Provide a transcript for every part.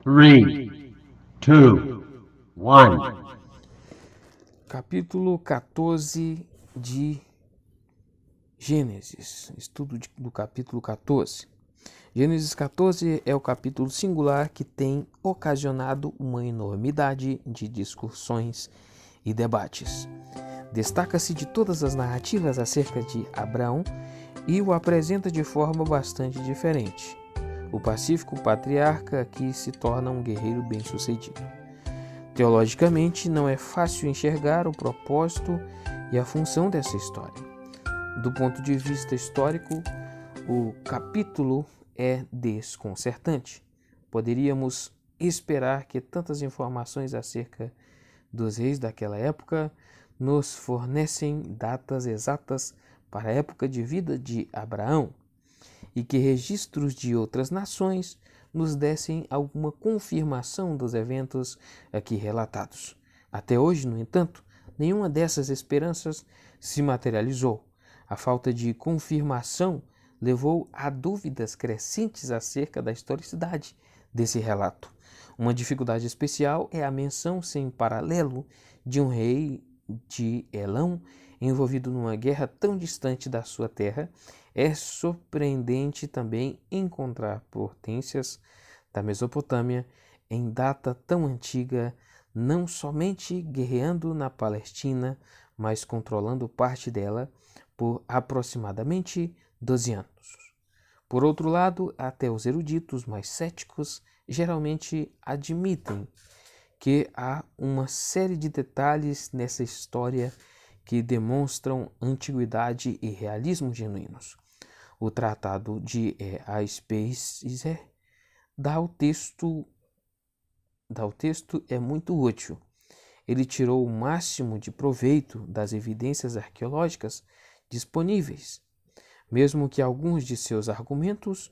3, 2, 1. Capítulo 14 de Gênesis. Estudo do capítulo 14. Gênesis 14 é o capítulo singular que tem ocasionado uma enormidade de discussões e debates. Destaca-se de todas as narrativas acerca de Abraão e o apresenta de forma bastante diferente. O pacífico patriarca aqui se torna um guerreiro bem-sucedido. Teologicamente, não é fácil enxergar o propósito e a função dessa história. Do ponto de vista histórico, o capítulo é desconcertante. Poderíamos esperar que tantas informações acerca dos reis daquela época nos fornecem datas exatas para a época de vida de Abraão e que registros de outras nações nos dessem alguma confirmação dos eventos aqui relatados. Até hoje, no entanto, nenhuma dessas esperanças se materializou. A falta de confirmação levou a dúvidas crescentes acerca da historicidade desse relato. Uma dificuldade especial é a menção sem paralelo de um rei de Elão envolvido numa guerra tão distante da sua terra. É surpreendente também encontrar potências da Mesopotâmia em data tão antiga, não somente guerreando na Palestina, mas controlando parte dela por aproximadamente 12 anos. Por outro lado, até os eruditos mais céticos geralmente admitem que há uma série de detalhes nessa história que demonstram antiguidade e realismo genuínos. O tratado de Aspasias dá ao texto é muito útil. Ele tirou o máximo de proveito das evidências arqueológicas disponíveis, mesmo que alguns de seus argumentos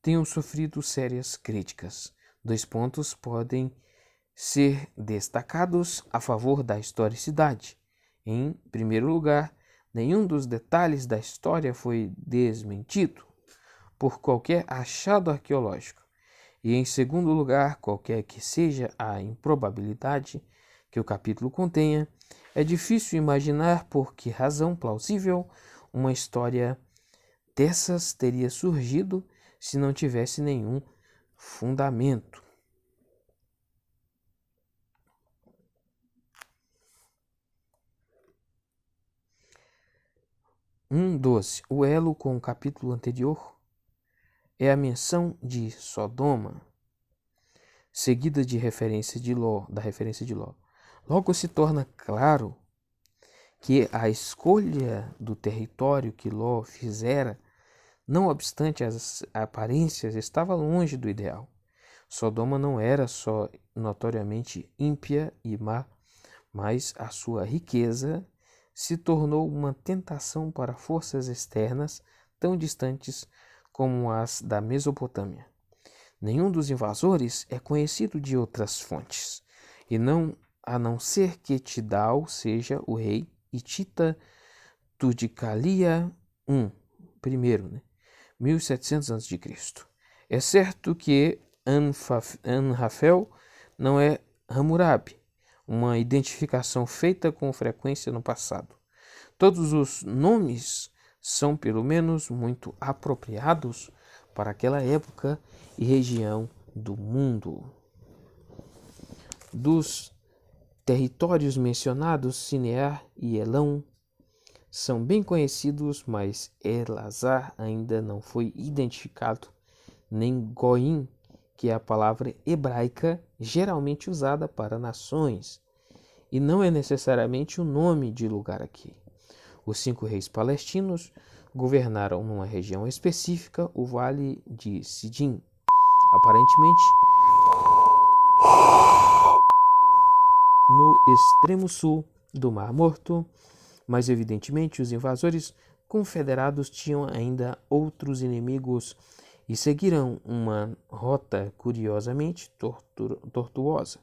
tenham sofrido sérias críticas. 2 pontos podem ser destacados a favor da historicidade. Em primeiro lugar, nenhum dos detalhes da história foi desmentido por qualquer achado arqueológico. E em segundo lugar, qualquer que seja a improbabilidade que o capítulo contenha, é difícil imaginar por que razão plausível uma história dessas teria surgido se não tivesse nenhum fundamento. 1:12. O elo com o capítulo anterior é a menção de Sodoma, seguida da referência de Ló. Logo se torna claro que a escolha do território que Ló fizera, não obstante as aparências, estava longe do ideal. Sodoma não era só notoriamente ímpia e má, mas a sua riqueza se tornou uma tentação para forças externas tão distantes como as da Mesopotâmia. Nenhum dos invasores é conhecido de outras fontes, a não ser que Tidal seja o rei hitita Tudikalia I, 1700 a.C. É certo que Anrafel não é Hammurabi, uma identificação feita com frequência no passado. Todos os nomes são, pelo menos, muito apropriados para aquela época e região do mundo. Dos territórios mencionados, Sinear e Elão são bem conhecidos, mas Elazar ainda não foi identificado, nem Goim, que é a palavra hebraica geralmente usada para nações, e não é necessariamente o nome de lugar aqui. Os 5 reis palestinos governaram numa região específica, o Vale de Sidim, aparentemente no extremo sul do Mar Morto, mas evidentemente os invasores confederados tinham ainda outros inimigos e seguiram uma rota curiosamente tortuosa,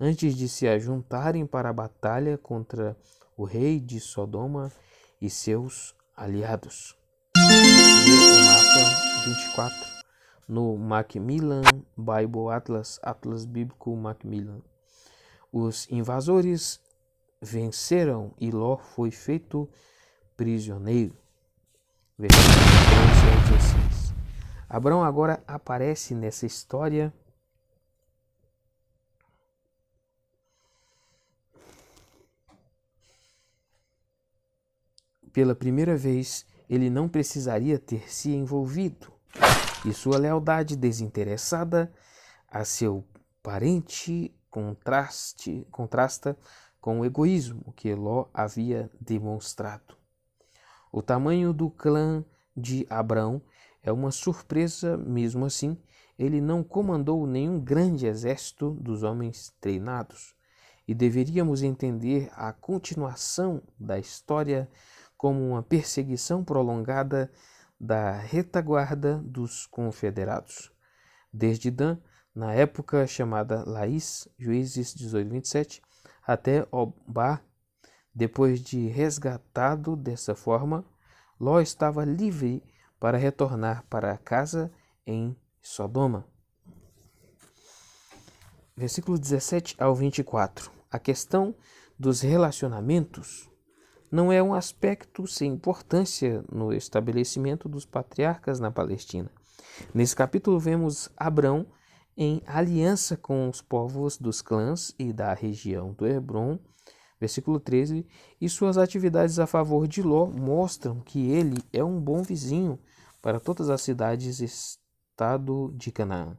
antes de se ajuntarem para a batalha contra o rei de Sodoma e seus aliados. Vê o mapa 24 no Macmillan Bible Atlas, Atlas Bíblico Macmillan. Os invasores venceram e Ló foi feito prisioneiro. Versículos 13 ao 16. Abrão agora aparece nessa história pela primeira vez. Ele não precisaria ter se envolvido, e sua lealdade desinteressada a seu parente contrasta com o egoísmo que Ló havia demonstrado. O tamanho do clã de Abrão é uma surpresa. Mesmo assim, ele não comandou nenhum grande exército dos homens treinados, e deveríamos entender a continuação da história como uma perseguição prolongada da retaguarda dos confederados. Desde Dan, na época chamada Laís, Juízes 18:27, até Obá. Depois de resgatado dessa forma, Ló estava livre para retornar para casa em Sodoma. Versículo 17 ao 24. A questão dos relacionamentos não é um aspecto sem importância no estabelecimento dos patriarcas na Palestina. Nesse capítulo vemos Abrão em aliança com os povos dos clãs e da região do Hebrom, versículo 13, e suas atividades a favor de Ló mostram que ele é um bom vizinho para todas as cidades e estado de Canaã.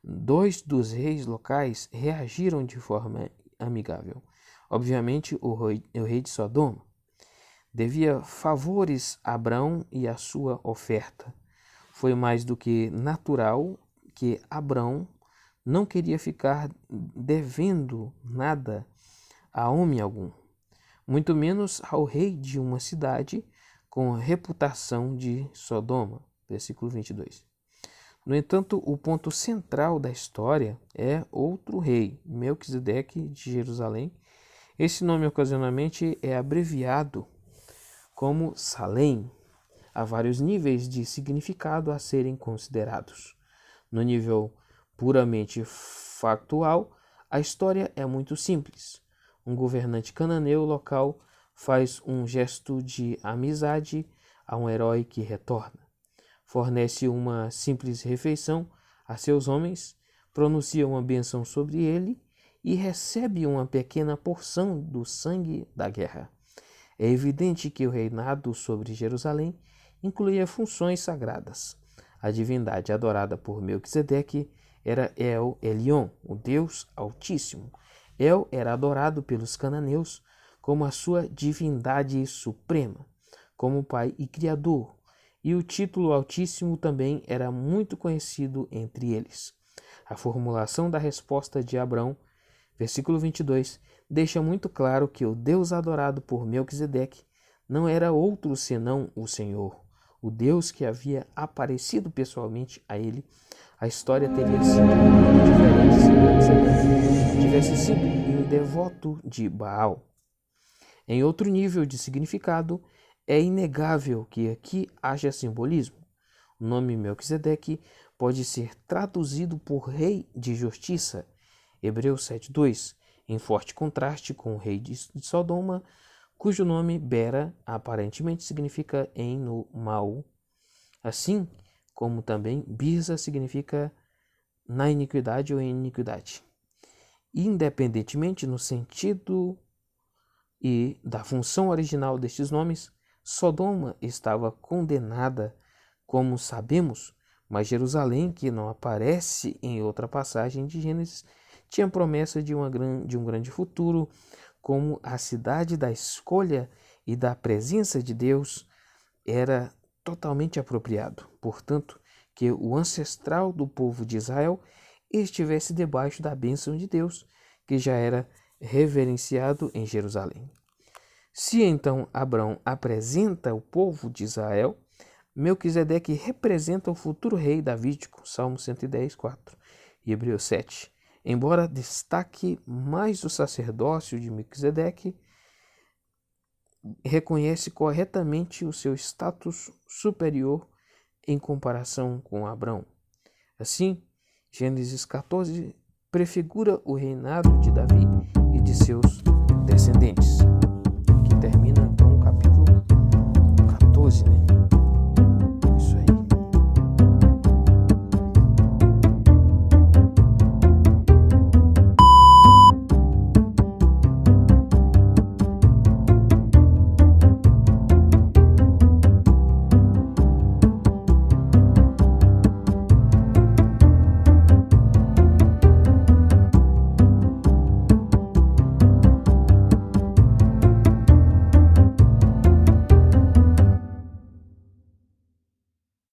2 dos reis locais reagiram de forma amigável. Obviamente, o rei de Sodoma devia favores a Abrão e a sua oferta. Foi mais do que natural que Abrão não queria ficar devendo nada a homem algum, muito menos ao rei de uma cidade com reputação de Sodoma. Versículo 22. No entanto, o ponto central da história é outro rei, Melquisedeque de Jerusalém. Esse nome ocasionalmente é abreviado como Salém. Há vários níveis de significado a serem considerados. No nível puramente factual, a história é muito simples. Um governante cananeu local faz um gesto de amizade a um herói que retorna. Fornece uma simples refeição a seus homens, pronuncia uma bênção sobre ele e recebe uma pequena porção do sangue da guerra. É evidente que o reinado sobre Jerusalém incluía funções sagradas. A divindade adorada por Melquisedeque era El Elyon, o Deus Altíssimo. El era adorado pelos cananeus como a sua divindade suprema, como Pai e Criador, e o título Altíssimo também era muito conhecido entre eles. A formulação da resposta de Abrão, versículo 22, deixa muito claro que o Deus adorado por Melquisedeque não era outro senão o Senhor, o Deus que havia aparecido pessoalmente a ele. A história teria sido muito diferente se Melquisedeque tivesse sido um devoto de Baal. Em outro nível de significado, é inegável que aqui haja simbolismo. O nome Melquisedeque pode ser traduzido por rei de justiça, Hebreus 7:2, em forte contraste com o rei de Sodoma, cujo nome Bera aparentemente significa em no mal, assim como também Birza significa na iniquidade ou em iniquidade. Independentemente no sentido e da função original destes nomes, Sodoma estava condenada, como sabemos, mas Jerusalém, que não aparece em outra passagem de Gênesis, tinha promessa de um grande futuro, como a cidade da escolha e da presença de Deus. Era totalmente apropriado, portanto, que o ancestral do povo de Israel estivesse debaixo da bênção de Deus, que já era reverenciado em Jerusalém. Se então Abrão apresenta o povo de Israel, Melquisedeque representa o futuro rei davídico, Salmo 110, 4 e Hebreus 7. Embora destaque mais o sacerdócio de Melquisedeque, reconhece corretamente o seu status superior em comparação com Abrão. Assim, Gênesis 14 prefigura o reinado de Davi e de seus descendentes, que termina com o capítulo 14, né?